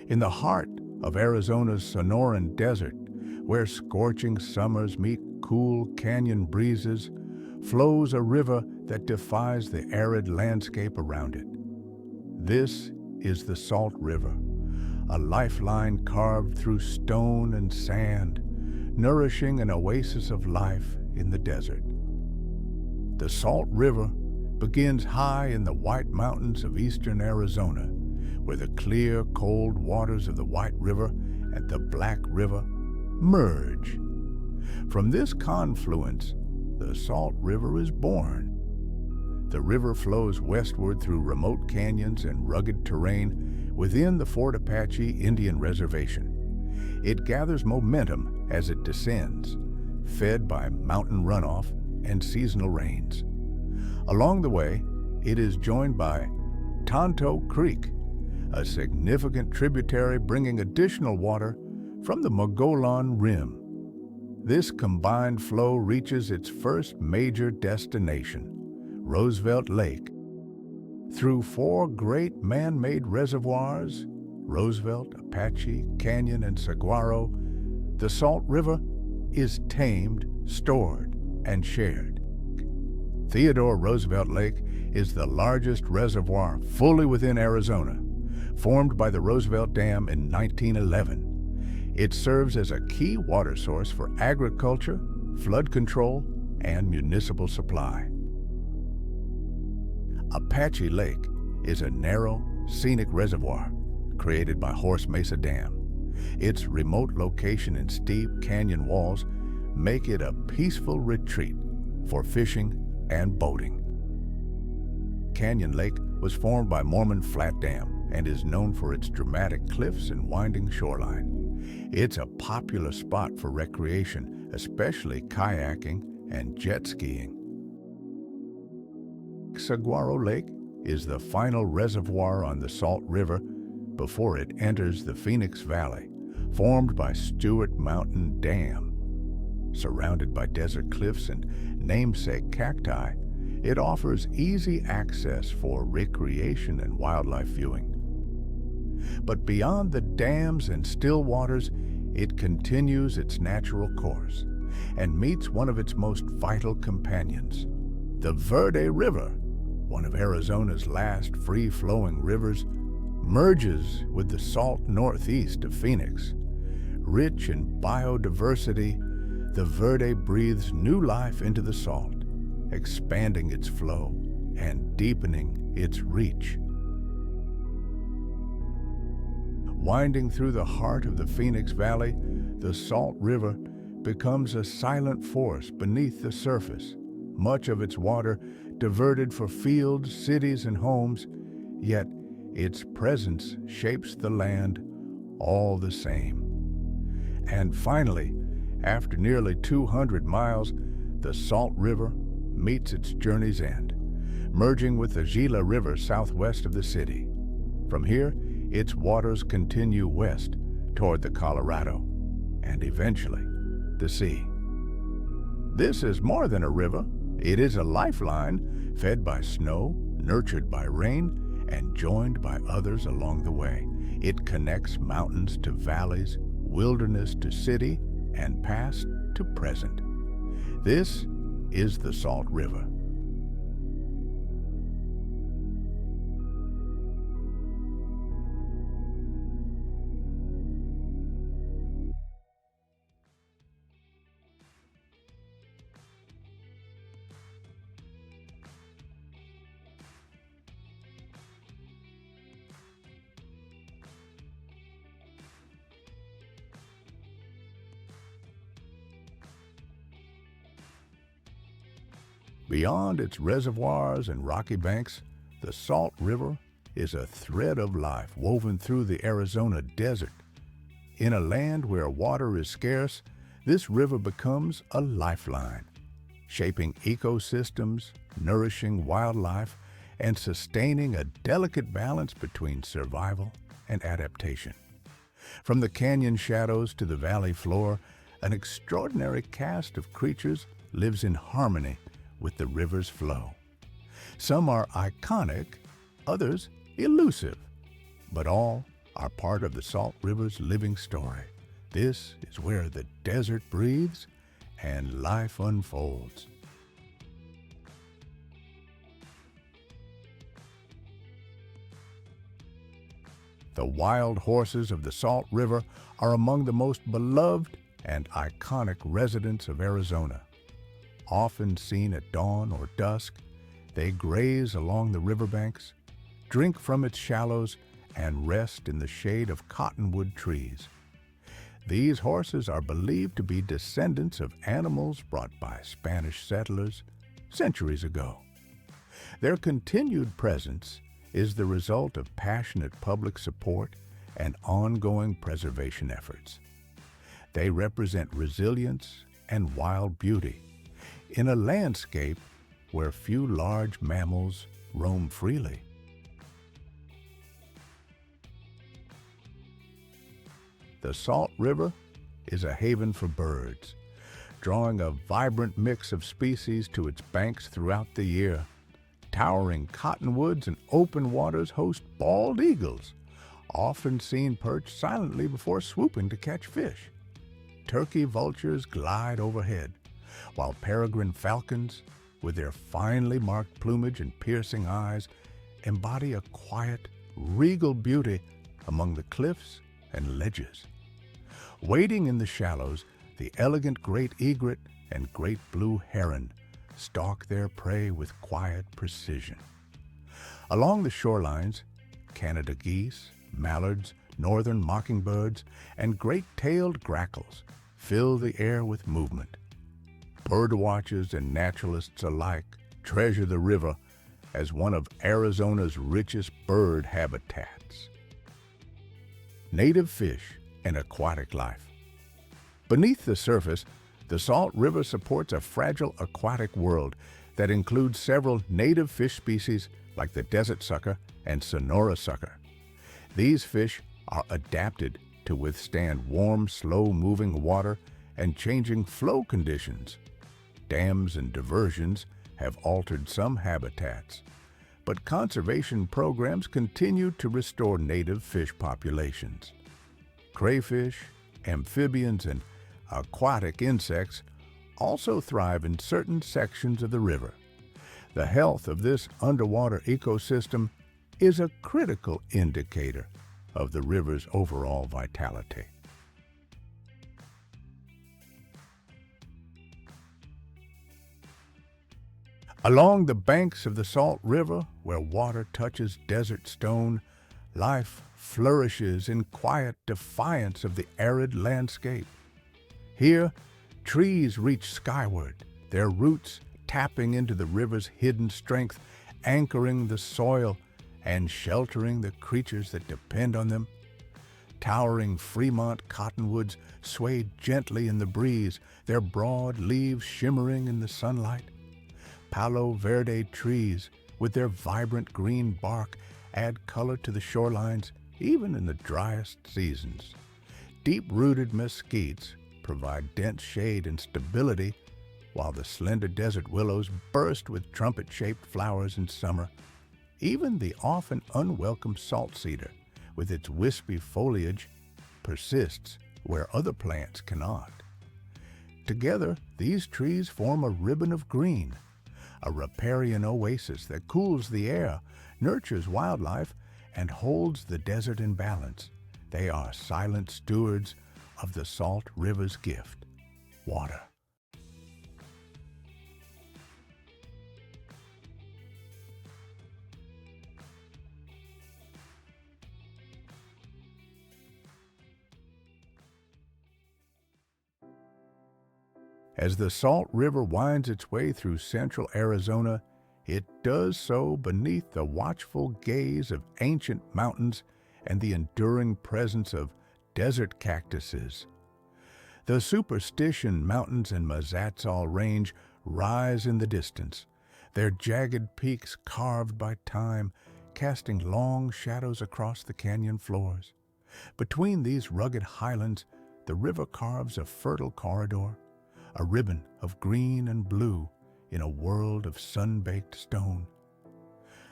In the heart of Arizona's Sonoran Desert, where scorching summers meet cool canyon breezes, flows a river that defies the arid landscape around it. This is the Salt River, a lifeline carved through stone and sand, nourishing an oasis of life in the desert. The Salt River begins high in the White Mountains of eastern Arizona, where the clear, cold waters of the White River and the Black River merge. From this confluence, the Salt River is born. The river flows westward through remote canyons and rugged terrain within the Fort Apache Indian Reservation. It gathers momentum as it descends, fed by mountain runoff and seasonal rains. Along the way, it is joined by Tonto Creek, a significant tributary bringing additional water from the Mogollon Rim. This combined flow reaches its first major destination, Roosevelt Lake. Through 4 great man-made reservoirs, Roosevelt, Apache, Canyon, and Saguaro, the Salt River is tamed, stored, and shared. Theodore Roosevelt Lake is the largest reservoir fully within Arizona, formed by the Roosevelt Dam in 1911. It serves as a key water source for agriculture, flood control, and municipal supply. Apache Lake is a narrow, scenic reservoir created by Horse Mesa Dam. Its remote location and steep canyon walls make it a peaceful retreat for fishing and boating. Canyon Lake was formed by Mormon Flat Dam and is known for its dramatic cliffs and winding shoreline. It's a popular spot for recreation, especially kayaking and jet skiing. Saguaro Lake is the final reservoir on the Salt River before it enters the Phoenix Valley, formed by Stewart Mountain Dam. Surrounded by desert cliffs and namesake cacti, it offers easy access for recreation and wildlife viewing. But beyond the dams and still waters, it continues its natural course and meets one of its most vital companions, the Verde River, one of Arizona's last free-flowing rivers, merges with the salt northeast of Phoenix. Rich in biodiversity, the Verde breathes new life into the salt, expanding its flow and deepening its reach. Winding through the heart of the Phoenix Valley, the Salt River becomes a silent force beneath the surface, much of its water diverted for fields, cities, and homes, yet its presence shapes the land all the same. And finally, after nearly 200 miles, the Salt River meets its journey's end, merging with the Gila River southwest of the city. From here, its waters continue west toward the Colorado and eventually the sea. This is more than a river. It is a lifeline fed by snow, nurtured by rain, and joined by others along the way. It connects mountains to valleys, wilderness to city, and past to present. This is the Salt River. Beyond its reservoirs and rocky banks, the Salt River is a thread of life woven through the Arizona desert. In a land where water is scarce, this river becomes a lifeline, shaping ecosystems, nourishing wildlife, and sustaining a delicate balance between survival and adaptation. From the canyon shadows to the valley floor, an extraordinary cast of creatures lives in harmony with the river's flow. Some are iconic, others elusive, but all are part of the Salt River's living story. This is where the desert breathes and life unfolds. The wild horses of the Salt River are among the most beloved and iconic residents of Arizona. Often seen at dawn or dusk, they graze along the riverbanks, drink from its shallows, and rest in the shade of cottonwood trees. These horses are believed to be descendants of animals brought by Spanish settlers centuries ago. Their continued presence is the result of passionate public support and ongoing preservation efforts. They represent resilience and wild beauty in a landscape where few large mammals roam freely. The Salt River is a haven for birds, drawing a vibrant mix of species to its banks throughout the year. Towering cottonwoods and open waters host bald eagles, often seen perched silently before swooping to catch fish. Turkey vultures glide overhead, while peregrine falcons, with their finely marked plumage and piercing eyes, embody a quiet, regal beauty among the cliffs and ledges. Wading in the shallows, the elegant great egret and great blue heron stalk their prey with quiet precision. Along the shorelines, Canada geese, mallards, northern mockingbirds, and great-tailed grackles fill the air with movement. Birdwatchers and naturalists alike treasure the river as one of Arizona's richest bird habitats. Native fish and aquatic life. Beneath the surface, the Salt River supports a fragile aquatic world that includes several native fish species like the desert sucker and Sonora sucker. These fish are adapted to withstand warm, slow-moving water and changing flow conditions. Dams and diversions have altered some habitats, but conservation programs continue to restore native fish populations. Crayfish, amphibians, and aquatic insects also thrive in certain sections of the river. The health of this underwater ecosystem is a critical indicator of the river's overall vitality. Along the banks of the Salt River, where water touches desert stone, life flourishes in quiet defiance of the arid landscape. Here, trees reach skyward, their roots tapping into the river's hidden strength, anchoring the soil and sheltering the creatures that depend on them. Towering Fremont cottonwoods sway gently in the breeze, their broad leaves shimmering in the sunlight. Palo Verde trees, with their vibrant green bark, add color to the shorelines even in the driest seasons. Deep-rooted mesquites provide dense shade and stability, while the slender desert willows burst with trumpet-shaped flowers in summer. Even the often unwelcome salt cedar, with its wispy foliage, persists where other plants cannot. Together, these trees form a ribbon of green, a riparian oasis that cools the air, nurtures wildlife, and holds the desert in balance. They are silent stewards of the Salt River's gift, water. As the Salt River winds its way through central Arizona, it does so beneath the watchful gaze of ancient mountains and the enduring presence of desert cactuses. The Superstition Mountains and Mazatzal Range rise in the distance, their jagged peaks carved by time, casting long shadows across the canyon floors. Between these rugged highlands, the river carves a fertile corridor, a ribbon of green and blue in a world of sun-baked stone.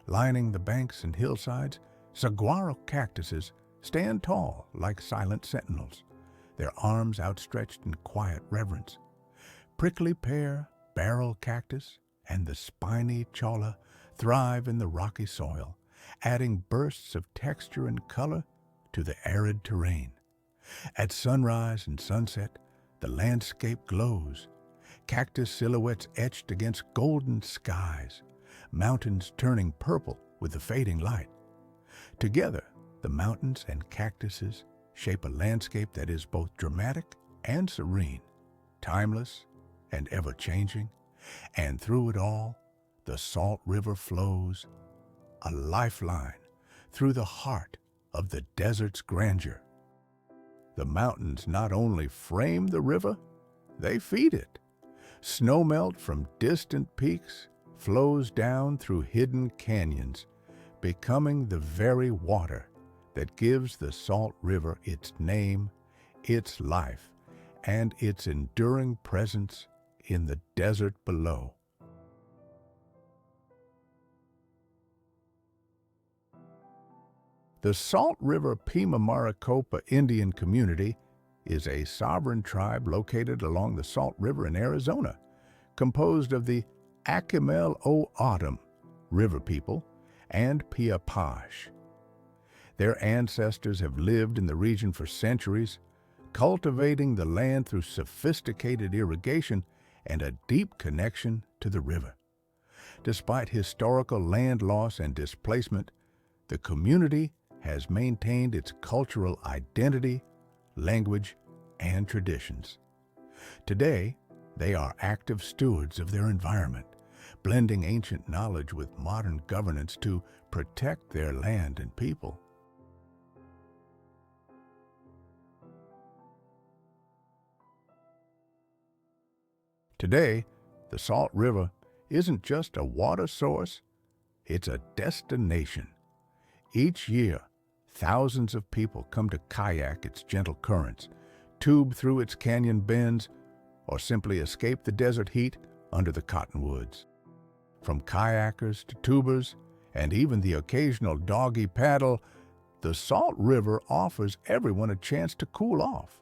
Lining the banks and hillsides, saguaro cactuses stand tall like silent sentinels, their arms outstretched in quiet reverence. Prickly pear, barrel cactus, and the spiny cholla thrive in the rocky soil, adding bursts of texture and color to the arid terrain. At sunrise and sunset, the landscape glows, cactus silhouettes etched against golden skies, mountains turning purple with the fading light. Together, the mountains and cactuses shape a landscape that is both dramatic and serene, timeless and ever-changing, and through it all, the Salt River flows, a lifeline through the heart of the desert's grandeur. The mountains not only frame the river, they feed it. Snowmelt from distant peaks flows down through hidden canyons, becoming the very water that gives the Salt River its name, its life, and its enduring presence in the desert below. The Salt River Pima Maricopa Indian Community is a sovereign tribe located along the Salt River in Arizona, composed of the Apache river people and Apache. Their ancestors have lived in the region for centuries, cultivating the land through sophisticated irrigation and a deep connection to the river. Despite historical land loss and displacement, the community has maintained its cultural identity, language, and traditions. Today, they are active stewards of their environment, blending ancient knowledge with modern governance to protect their land and people. Today, the Salt River isn't just a water source, it's a destination. Each year, thousands of people come to kayak its gentle currents, tube through its canyon bends, or simply escape the desert heat under the cottonwoods. From kayakers to tubers, and even the occasional doggy paddle, the Salt River offers everyone a chance to cool off.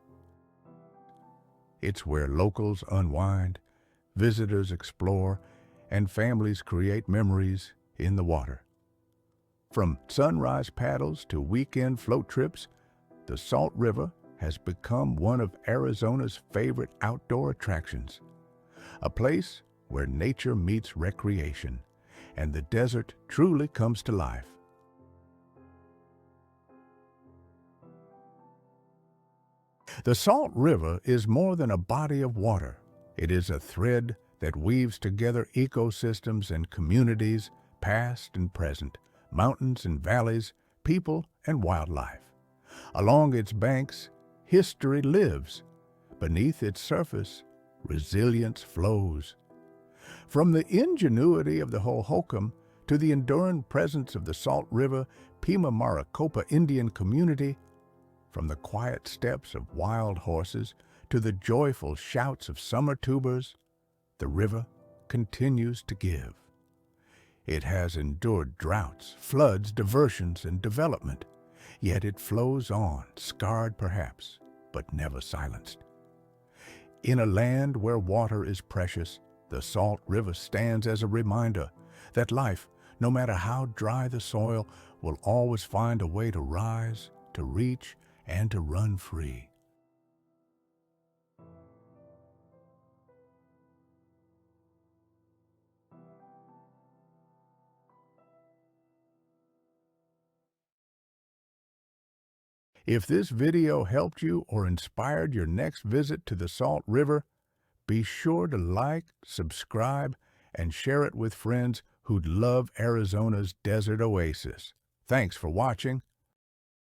It's where locals unwind, visitors explore, and families create memories in the water. From sunrise paddles to weekend float trips, the Salt River has become one of Arizona's favorite outdoor attractions, a place where nature meets recreation and the desert truly comes to life. The Salt River is more than a body of water. It is a thread that weaves together ecosystems and communities, past and present, mountains and valleys, people and wildlife. Along its banks, history lives. Beneath its surface, resilience flows. From the ingenuity of the Hohokam to the enduring presence of the Salt River Pima Maricopa Indian Community, from the quiet steps of wild horses to the joyful shouts of summer tubers, the river continues to give. It has endured droughts, floods, diversions, and development, yet it flows on, scarred perhaps, but never silenced. In a land where water is precious, the Salt River stands as a reminder that life, no matter how dry the soil, will always find a way to rise, to reach, and to run free. If this video helped you or inspired your next visit to the Salt River, be sure to like, subscribe, and share it with friends who'd love Arizona's desert oasis. Thanks for watching.